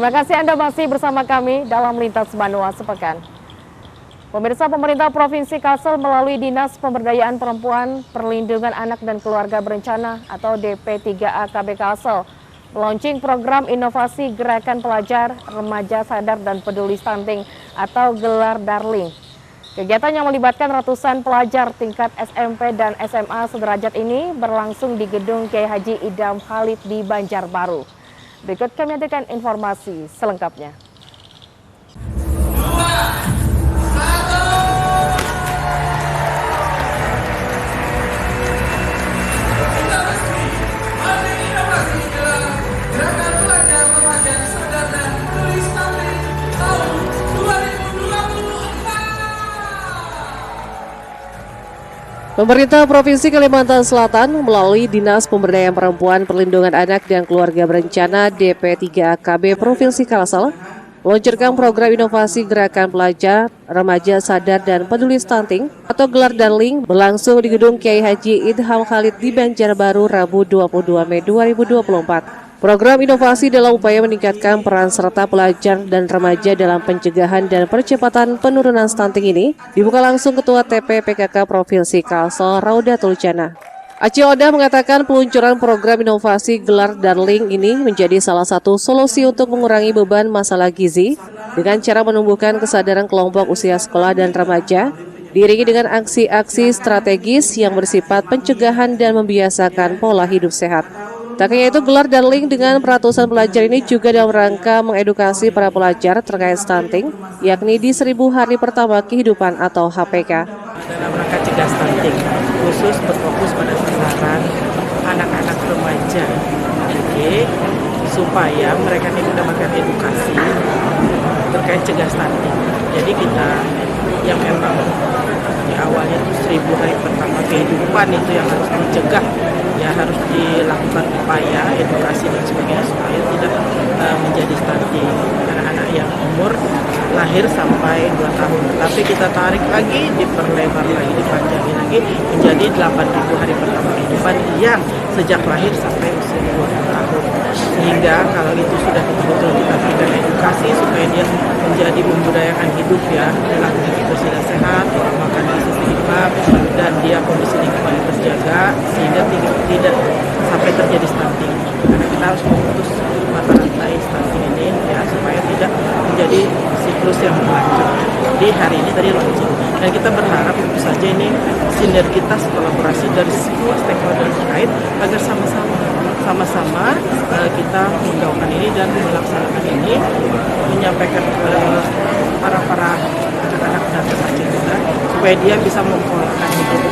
Terima kasih Anda masih bersama kami dalam Lintas Banua Sepekan. Pemirsa, pemerintah Provinsi Kalsel melalui Dinas Pemberdayaan Perempuan, Perlindungan Anak dan Keluarga Berencana atau DP3A KB Kalsel melaunching program inovasi Gerakan Pelajar, Remaja Sadar dan Peduli Stunting atau gelar Darling. Kegiatan yang melibatkan ratusan pelajar tingkat SMP dan SMA sederajat ini berlangsung di Gedung Kiai Haji Idham Khalid di Banjarbaru. Berikut kami hadirkan informasi selengkapnya. Pemerintah Provinsi Kalimantan Selatan melalui Dinas Pemberdayaan Perempuan, Perlindungan Anak dan Keluarga Berencana DP3AKB Provinsi Kalsel meluncurkan program inovasi Gerakan Pelajar, Remaja Sadar dan Peduli Stunting atau gelar Darling berlangsung di Gedung Kiai Haji Idham Khalid di Banjarbaru Rabu 22 Mei 2024. Program inovasi dalam upaya meningkatkan peran serta pelajar dan remaja dalam pencegahan dan percepatan penurunan stunting ini dibuka langsung Ketua TP PKK Provinsi Kalsel Raudatul Jannah. Aceh Odah mengatakan peluncuran program inovasi gelar Darling ini menjadi salah satu solusi untuk mengurangi beban masalah gizi dengan cara menumbuhkan kesadaran kelompok usia sekolah dan remaja diiringi dengan aksi-aksi strategis yang bersifat pencegahan dan membiasakan pola hidup sehat. Tak hanya itu, gelar Darling dengan ratusan pelajar ini juga dalam rangka mengedukasi para pelajar terkait stunting, yakni di 1000 hari pertama kehidupan atau HPK. Dalam rangka cegah stunting, khusus berfokus pada sasaran anak-anak remaja, jadi supaya mereka ini mendapatkan edukasi terkait cegah stunting. Jadi kita yang memang di awalnya itu 1000 hari pertama kehidupan itu yang harus dicegah, ya harus dilakukan upaya edukasi dan sebagainya supaya tidak menjadi stunting anak-anak yang umur lahir sampai 2 tahun. Tapi kita tarik lagi, diperlebar lagi, dipanjangin lagi menjadi 8000 hari pertama kehidupan yang sejak lahir sampai usia 20 tahun. Sehingga kalau itu sudah betul-betul kita berikan edukasi supaya dia menjadi membudayakan hidup, ya dalam hidup bersih dan sehat, pola makan gizi seimbang, dan dia kondisi lingkungan terjaga sehingga tidak sampai terjadi stunting. Karena kita harus memutus mata rantai stunting ini, ya supaya tidak menjadi siklus yang berlanjut. Jadi hari ini tadi launching, dan kita berharap tentu saja ini sinergitas kolaborasi dari semua stakeholder terkait agar sama-sama kita menggaungkan ini dan melaksanakan ini, menyampaikan kepada para anak-anak dan remaja kita supaya dia bisa mempolakan hidup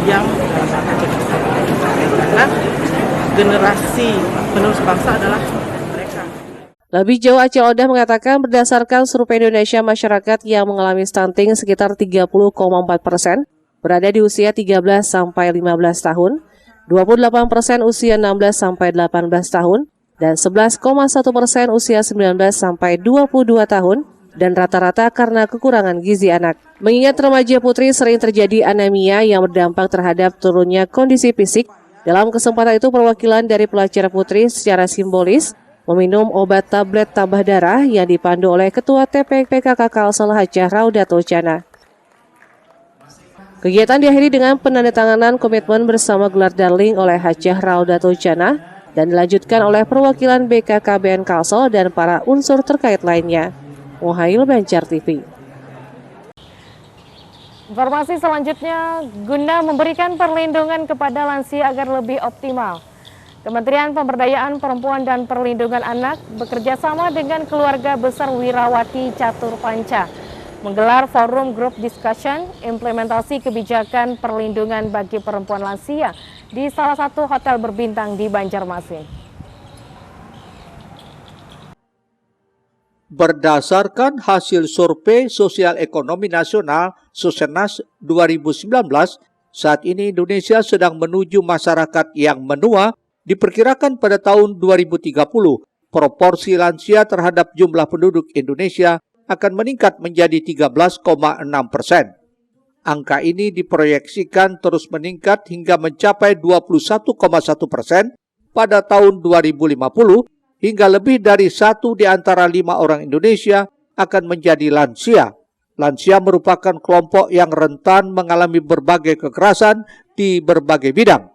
yang dalam rangka cegah stunting. Karena generasi penerus bangsa adalah mereka. Lebih jauh, Aceh Odah mengatakan berdasarkan survei Indonesia, masyarakat yang mengalami stunting sekitar 30,4% berada di usia 13 sampai 15 tahun, 28% usia 16 sampai 18 tahun, dan 11,1% usia 19 sampai 22 tahun, dan rata-rata karena kekurangan gizi anak. Mengingat remaja putri sering terjadi anemia yang berdampak terhadap turunnya kondisi fisik, dalam kesempatan itu perwakilan dari pelajar putri secara simbolis meminum obat tablet tambah darah yang dipandu oleh Ketua TP PKK Kalsel Hajah Raudatul Jannah. Kegiatan diakhiri dengan penandatanganan komitmen bersama gelar Darling oleh Hajah Raudatul Jannah dan dilanjutkan oleh perwakilan BKKBN Kalsel dan para unsur terkait lainnya. Muhail, Banjar TV. Informasi selanjutnya, guna memberikan perlindungan kepada lansia agar lebih optimal, Kementerian Pemberdayaan Perempuan dan Perlindungan Anak bekerjasama dengan keluarga besar Wirawati Catur Panca menggelar forum group discussion implementasi kebijakan perlindungan bagi perempuan lansia di salah satu hotel berbintang di Banjarmasin. Berdasarkan hasil survei Sosial Ekonomi Nasional Susenas 2019, saat ini Indonesia sedang menuju masyarakat yang menua. Diperkirakan pada tahun 2030, proporsi lansia terhadap jumlah penduduk Indonesia akan meningkat menjadi 13,6%. Angka ini diproyeksikan terus meningkat hingga mencapai 21,1% pada tahun 2050 hingga lebih dari 1 di antara 5 orang Indonesia akan menjadi lansia. Lansia merupakan kelompok yang rentan mengalami berbagai kekerasan di berbagai bidang.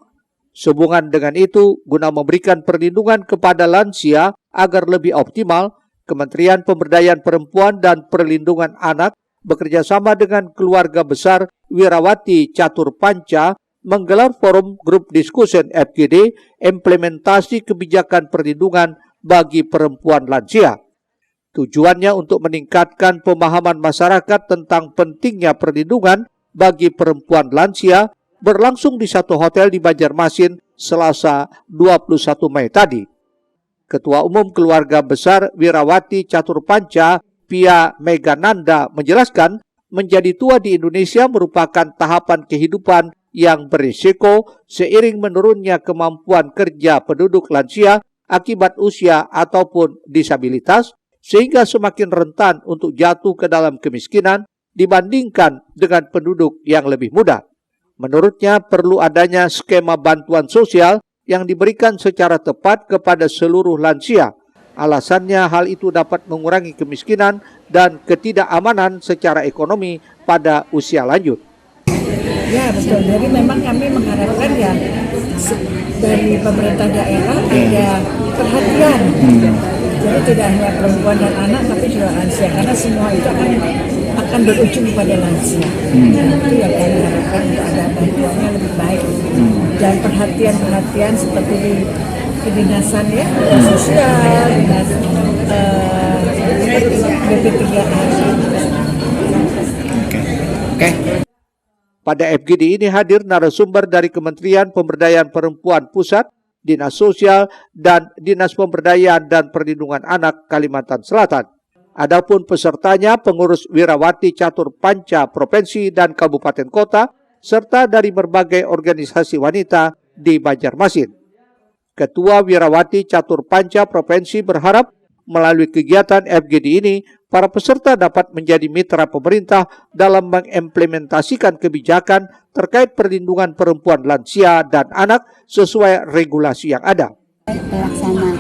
Sehubungan dengan itu, guna memberikan perlindungan kepada lansia agar lebih optimal, Kementerian Pemberdayaan Perempuan dan Perlindungan Anak bekerjasama dengan Keluarga Besar Wirawati Catur Panca menggelar forum Group Discussion FGD implementasi kebijakan perlindungan bagi perempuan lansia. Tujuannya untuk meningkatkan pemahaman masyarakat tentang pentingnya perlindungan bagi perempuan lansia berlangsung di satu hotel di Banjarmasin Selasa 21 Mei tadi. Ketua Umum Keluarga Besar Wirawati Catur Panca, Pia Megananda menjelaskan, menjadi tua di Indonesia merupakan tahapan kehidupan yang berisiko seiring menurunnya kemampuan kerja penduduk lansia akibat usia ataupun disabilitas, sehingga semakin rentan untuk jatuh ke dalam kemiskinan dibandingkan dengan penduduk yang lebih muda. Menurutnya perlu adanya skema bantuan sosial yang diberikan secara tepat kepada seluruh lansia. Alasannya hal itu dapat mengurangi kemiskinan dan ketidakamanan secara ekonomi pada usia lanjut. Ya betul, jadi memang kami mengharapkan ya dari pemerintah daerah ada perhatian. Jadi tidak hanya perempuan dan anak tapi juga lansia, karena semua itu akan berujung pada lansia. Itu yang kami harapkan untuk ada bantuannya lebih baik dan perhatian seperti di kedinasan ya, sosial, dinas BP3A. Pada FGD ini hadir narasumber dari Kementerian Pemberdayaan Perempuan Pusat, Dinas Sosial, dan Dinas Pemberdayaan dan Perlindungan Anak Kalimantan Selatan. Adapun pesertanya pengurus Wirawati Catur Panca Provinsi dan Kabupaten Kota, serta dari berbagai organisasi wanita di Banjarmasin. Ketua Wirawati Catur Panca Provinsi berharap melalui kegiatan FGD ini, para peserta dapat menjadi mitra pemerintah dalam mengimplementasikan kebijakan terkait perlindungan perempuan lansia dan anak sesuai regulasi yang ada. Pelaksana.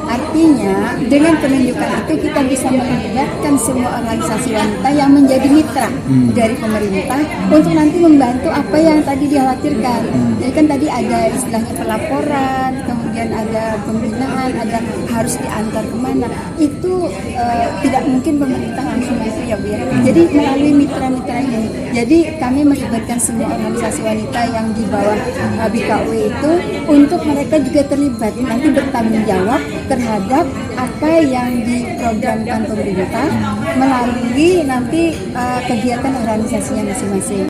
Artinya dengan penunjukan itu kita bisa melibatkan semua organisasi wanita yang menjadi mitra dari pemerintah untuk nanti membantu apa yang tadi dikhawatirkan. Jadi kan tadi ada istilahnya pelaporan, kemudian ada pembinaan, ada harus diantar kemana. Itu tidak mungkin pemerintah langsung itu ya Bu ya. Jadi melalui mitra-mitra ini. Jadi kami melibatkan semua organisasi wanita yang di bawah BKW itu untuk mereka juga terlibat nanti bertanggung jawab terhadap apa yang diprogramkan pemerintah melalui nanti kegiatan organisasinya masing-masing.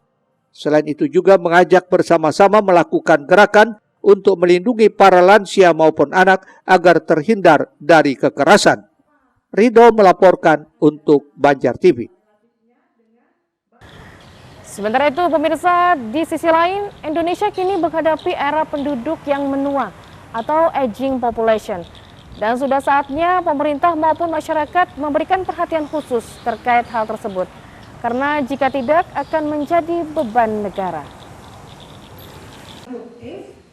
Selain itu juga mengajak bersama-sama melakukan gerakan untuk melindungi para lansia maupun anak agar terhindar dari kekerasan. Ridho melaporkan untuk Banjar TV. Sementara itu pemirsa, di sisi lain Indonesia kini menghadapi era penduduk yang menua atau aging population. Dan sudah saatnya pemerintah maupun masyarakat memberikan perhatian khusus terkait hal tersebut. Karena jika tidak akan menjadi beban negara.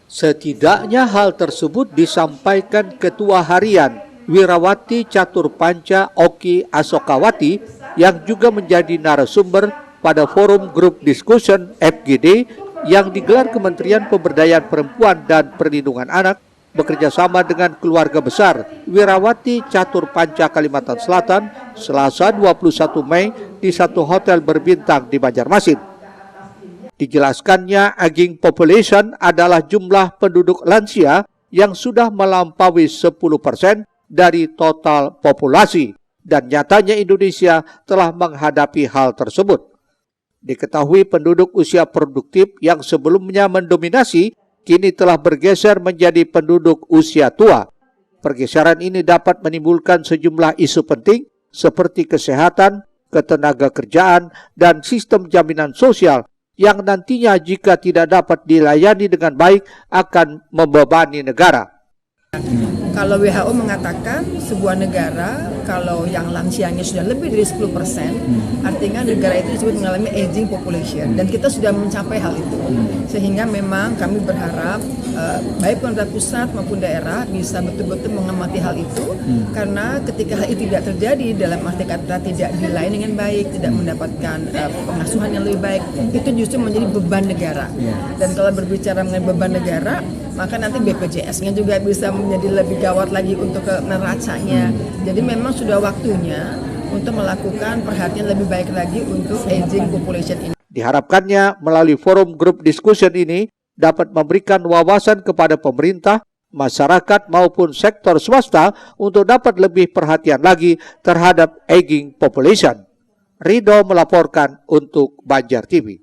Setidaknya hal tersebut disampaikan Ketua Harian Wirawati Catur Panca Oki Asokawati yang juga menjadi narasumber pada forum Group Discussion FGD yang digelar Kementerian Pemberdayaan Perempuan dan Perlindungan Anak bekerjasama dengan Keluarga Besar Wirawati Catur Panca Kalimantan Selatan Selasa 21 Mei di satu hotel berbintang di Banjarmasin. Dijelaskannya aging population adalah jumlah penduduk lansia yang sudah melampaui 10% dari total populasi dan nyatanya Indonesia telah menghadapi hal tersebut. Diketahui penduduk usia produktif yang sebelumnya mendominasi kini telah bergeser menjadi penduduk usia tua. Pergeseran ini dapat menimbulkan sejumlah isu penting seperti kesehatan, ketenagakerjaan, dan sistem jaminan sosial yang nantinya jika tidak dapat dilayani dengan baik akan membebani negara. Kalau WHO mengatakan sebuah negara kalau yang lansianya sudah lebih dari 10%, artinya negara itu disebut mengalami aging population, dan kita sudah mencapai hal itu. Sehingga memang kami berharap baik pemerintah pusat maupun daerah bisa betul-betul mengamati hal itu, karena ketika hal itu tidak terjadi, dalam arti kata tidak dilayani dengan baik, tidak mendapatkan pengasuhan yang lebih baik, itu justru menjadi beban negara. Dan kalau berbicara mengenai beban negara, maka nanti BPJS-nya juga bisa menjadi lebih gawat lagi untuk neracanya. Jadi memang sudah waktunya untuk melakukan perhatian lebih baik lagi untuk aging population ini. Diharapkannya melalui forum group discussion ini dapat memberikan wawasan kepada pemerintah, masyarakat maupun sektor swasta untuk dapat lebih perhatian lagi terhadap aging population. Ridho melaporkan untuk Banjar TV.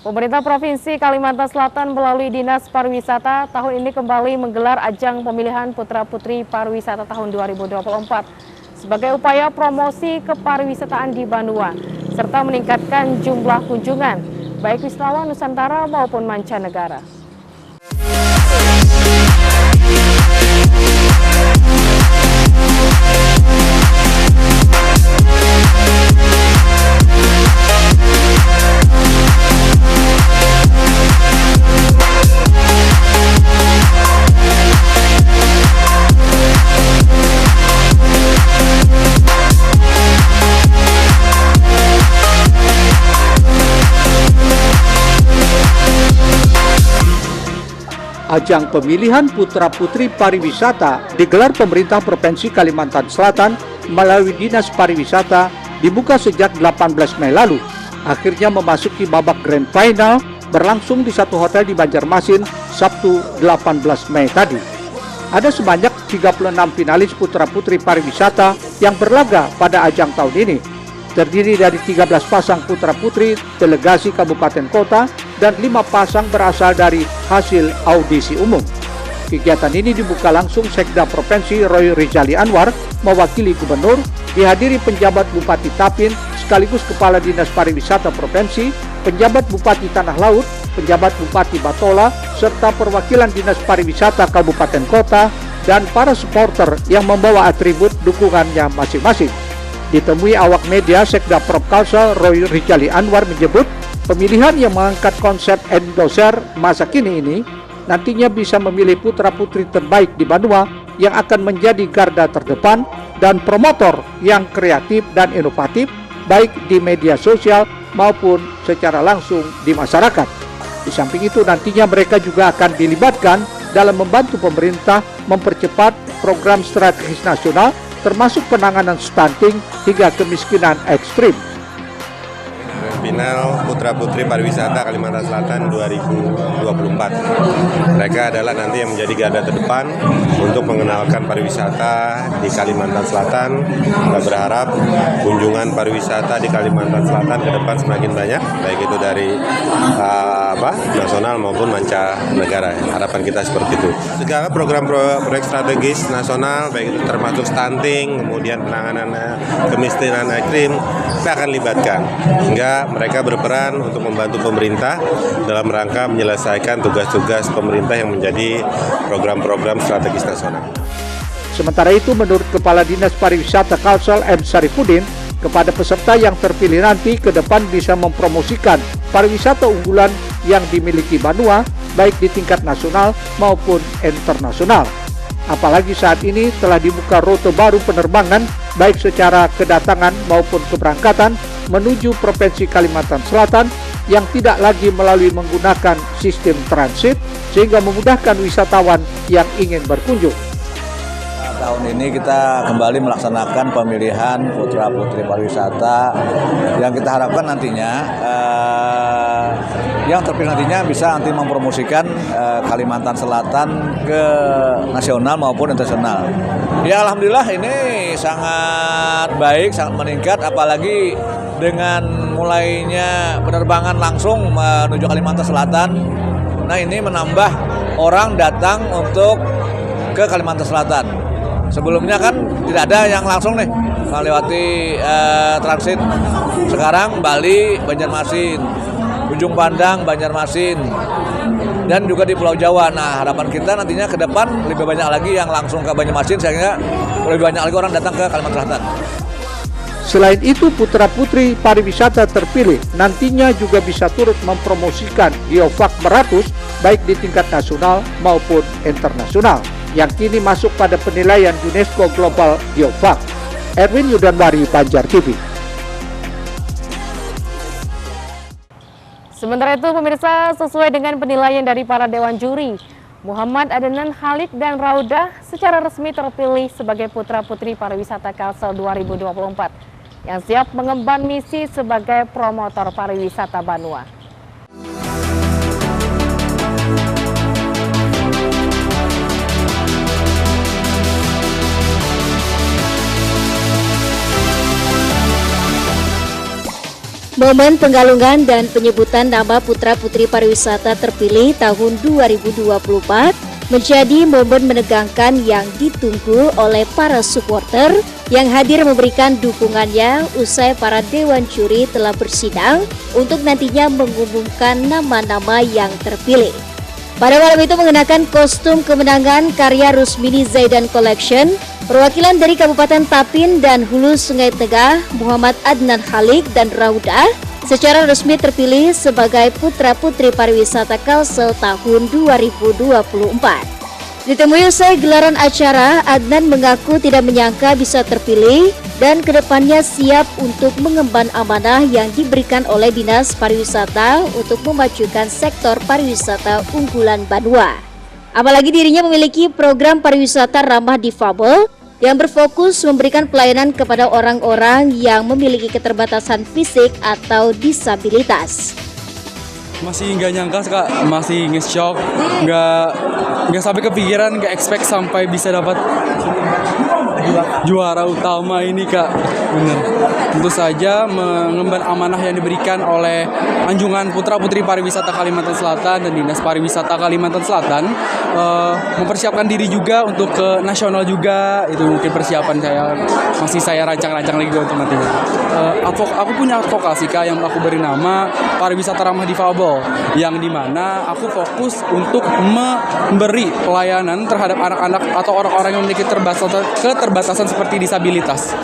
Pemerintah Provinsi Kalimantan Selatan melalui Dinas Pariwisata tahun ini kembali menggelar ajang pemilihan putra-putri pariwisata tahun 2024 sebagai upaya promosi kepariwisataan di Banua serta meningkatkan jumlah kunjungan baik wisatawan Nusantara maupun mancanegara. Ajang pemilihan putra-putri pariwisata digelar pemerintah Provinsi Kalimantan Selatan melalui Dinas Pariwisata dibuka sejak 18 Mei lalu. Akhirnya memasuki babak grand final berlangsung di satu hotel di Banjarmasin Sabtu 18 Mei tadi. Ada sebanyak 36 finalis putra-putri pariwisata yang berlaga pada ajang tahun ini. Terdiri dari 13 pasang putra-putri delegasi kabupaten kota dan 5 pasang berasal dari hasil audisi umum. Kegiatan ini dibuka langsung Sekda Provinsi Roy Rizali Anwar mewakili gubernur, dihadiri penjabat Bupati Tapin sekaligus Kepala Dinas Pariwisata Provinsi, penjabat Bupati Tanah Laut, penjabat Bupati Batola, serta perwakilan Dinas Pariwisata Kabupaten Kota dan para supporter yang membawa atribut dukungannya masing-masing. Ditemui awak media, Sekda Prop Kalsel Roy Rizali Anwar menyebut pemilihan yang mengangkat konsep endorser masa kini ini nantinya bisa memilih putra-putri terbaik di Banua yang akan menjadi garda terdepan dan promotor yang kreatif dan inovatif baik di media sosial maupun secara langsung di masyarakat. Di samping itu nantinya mereka juga akan dilibatkan dalam membantu pemerintah mempercepat program strategis nasional termasuk penanganan stunting hingga kemiskinan ekstrim. Final Putra Putri Pariwisata Kalimantan Selatan 2024. Mereka adalah nanti yang menjadi garda terdepan untuk mengenalkan pariwisata di Kalimantan Selatan. Kita berharap kunjungan pariwisata di Kalimantan Selatan ke depan semakin banyak, baik itu dari nasional maupun mancanegara. Harapan kita seperti itu. Segala program proyek strategis nasional, baik itu termasuk stunting, kemudian penanganan kemiskinan ekstrim, kita akan libatkan sehingga mereka berperan untuk membantu pemerintah dalam rangka menyelesaikan tugas-tugas pemerintah yang menjadi program-program strategis nasional. Sementara itu, menurut Kepala Dinas Pariwisata Kalsel M. Sarifudin, kepada peserta yang terpilih nanti ke depan bisa mempromosikan pariwisata unggulan yang dimiliki Banua, baik di tingkat nasional maupun internasional. Apalagi saat ini telah dibuka rute baru penerbangan, baik secara kedatangan maupun keberangkatan, menuju Provinsi Kalimantan Selatan yang tidak lagi melalui menggunakan sistem transit sehingga memudahkan wisatawan yang ingin berkunjung. Tahun ini kita kembali melaksanakan pemilihan putra-putri pariwisata yang kita harapkan nantinya yang terpilih nantinya bisa nanti mempromosikan Kalimantan Selatan ke nasional maupun internasional. Ya alhamdulillah ini sangat baik, sangat meningkat, apalagi dengan mulainya penerbangan langsung menuju Kalimantan Selatan. Nah ini menambah orang datang untuk ke Kalimantan Selatan. Sebelumnya kan tidak ada yang langsung nih melewati transit. Sekarang Bali, Banjarmasin, Ujung Pandang, Banjarmasin, dan juga di Pulau Jawa. Nah, harapan kita nantinya ke depan lebih banyak lagi yang langsung ke Banjarmasin sehingga lebih banyak lagi orang datang ke Kalimantan Selatan. Selain itu, putra-putri pariwisata terpilih nantinya juga bisa turut mempromosikan Geofak Meratus baik di tingkat nasional maupun internasional yang kini masuk pada penilaian UNESCO Global Geofak. Erwin Yudanwari, Banjar TV. Sementara itu, pemirsa, sesuai dengan penilaian dari para dewan juri, Muhammad Adnan Khalid dan Raudah secara resmi terpilih sebagai putra-putri pariwisata Kalsel 2024 yang siap mengemban misi sebagai promotor pariwisata Banua. Momen penggalungan dan penyebutan nama putra-putri pariwisata terpilih tahun 2024 menjadi momen menegangkan yang ditunggu oleh para supporter yang hadir memberikan dukungannya usai para dewan juri telah bersidang untuk nantinya mengumumkan nama-nama yang terpilih. Pada malam itu mengenakan kostum kemenangan karya Rusmini Zaidan Collection, perwakilan dari Kabupaten Tapin dan Hulu Sungai Tegah, Muhammad Adnan Khalid dan Raudah secara resmi terpilih sebagai putra-putri pariwisata Kalsel tahun 2024. Ditemui usai gelaran acara, Adnan mengaku tidak menyangka bisa terpilih dan kedepannya siap untuk mengemban amanah yang diberikan oleh Dinas Pariwisata untuk memajukan sektor pariwisata unggulan Banua. Apalagi dirinya memiliki program pariwisata ramah difabel yang berfokus memberikan pelayanan kepada orang-orang yang memiliki keterbatasan fisik atau disabilitas. Masih nggak nyangka Kak, masih nge-shock, nggak sampai kepikiran, nggak expect sampai bisa dapat juara utama ini Kak. Bener. Tentu saja mengemban amanah yang diberikan oleh Anjungan Putra Putri Pariwisata Kalimantan Selatan dan Dinas Pariwisata Kalimantan Selatan, mempersiapkan diri juga untuk ke nasional juga. Itu mungkin persiapan saya rancang-rancang lagi untuk nantinya. Aku punya advokasi Kak yang aku beri nama pariwisata ramah difabel, yang dimana aku fokus untuk memberi pelayanan terhadap anak-anak atau orang-orang yang memiliki keterbatasan seperti disabilitas.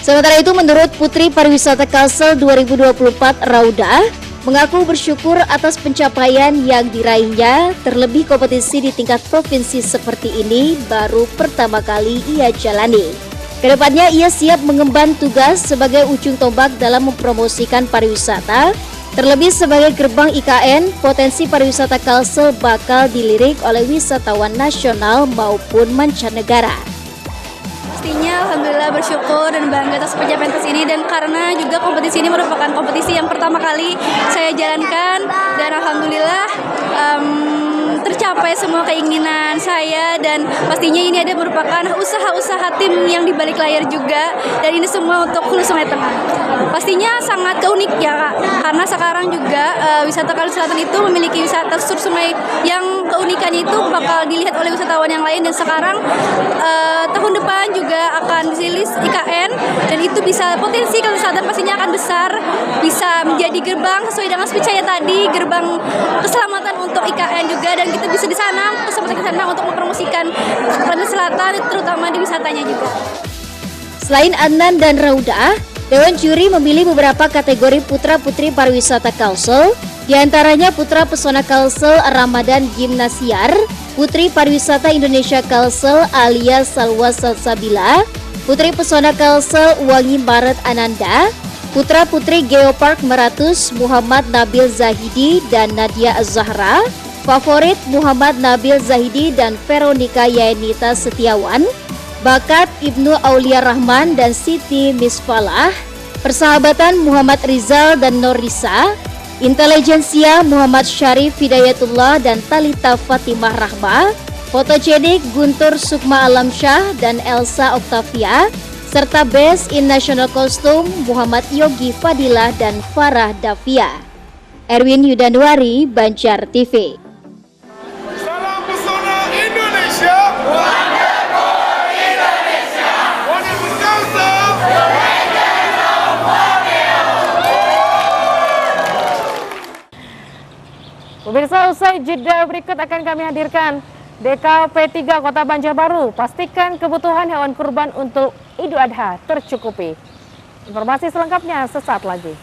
Sementara itu, menurut Putri Pariwisata Kalsel 2024 Raudah, mengaku bersyukur atas pencapaian yang diraihnya, terlebih kompetisi di tingkat provinsi seperti ini baru pertama kali ia jalani. Kedepannya ia siap mengemban tugas sebagai ujung tombak dalam mempromosikan pariwisata. Terlebih sebagai gerbang IKN, potensi pariwisata Kalsel bakal dilirik oleh wisatawan nasional maupun mancanegara. Pastinya alhamdulillah bersyukur dan bangga atas pencapaian ini, dan karena juga kompetisi ini merupakan kompetisi yang pertama kali saya jalankan, dan alhamdulillah tercapai semua keinginan saya, dan pastinya ini ada merupakan usaha-usaha tim yang di balik layar juga, dan ini semua untuk Hulu Sungai Tengah. Pastinya sangat unik ya Kak, karena sekarang juga wisata Kalimantan Selatan itu memiliki wisata susur sungai yang keunikannya itu bakal dilihat oleh wisatawan yang lain, dan sekarang tahun depan juga akan dirilis IKN, dan itu bisa potensi Kalimantan Selatan pastinya akan besar, bisa menjadi gerbang sesuai dengan speech saya tadi, gerbang keselamatan untuk IKN juga, dan kita bisa di sana, kesempatan di sana untuk mempromosikan Kalimantan Selatan, terutama di wisatanya juga. Selain Adnan dan Raudah, Dewan Juri memilih beberapa kategori putra-putri pariwisata Kalsel, diantaranya Putra Pesona Kalsel Ramadan Gimnasiar, Putri Pariwisata Indonesia Kalsel Alia Salwa Salsabila, Putri Pesona Kalsel Wangi Maret Ananda, Putra-putri Geopark Meratus Muhammad Nabil Zahidi dan Nadia Az-Zahra, Favorit Muhammad Nabil Zahidi dan Veronica Yaenita Setiawan, Bakat Ibnu Aulia Rahman dan Siti Misfalah, Persahabatan Muhammad Rizal dan Norisa, Intelijensia Muhammad Syarif Hidayatullah dan Talita Fatimah Rahma, Fotogenik Guntur Sukma Alamsyah dan Elsa Octavia, serta Best in National Costume Muhammad Yogi Fadilah dan Farah Davia. Erwin Yudanwari, Banjar TV. Salam pesona Indonesia. Wonderful Indonesia. Wonderful Kalsel. Pemirsa, usai jeda berikut akan kami hadirkan DKP 3 Kota Banjarbaru. Pastikan kebutuhan hewan kurban untuk Idul Adha tercukupi. Informasi selengkapnya sesaat lagi.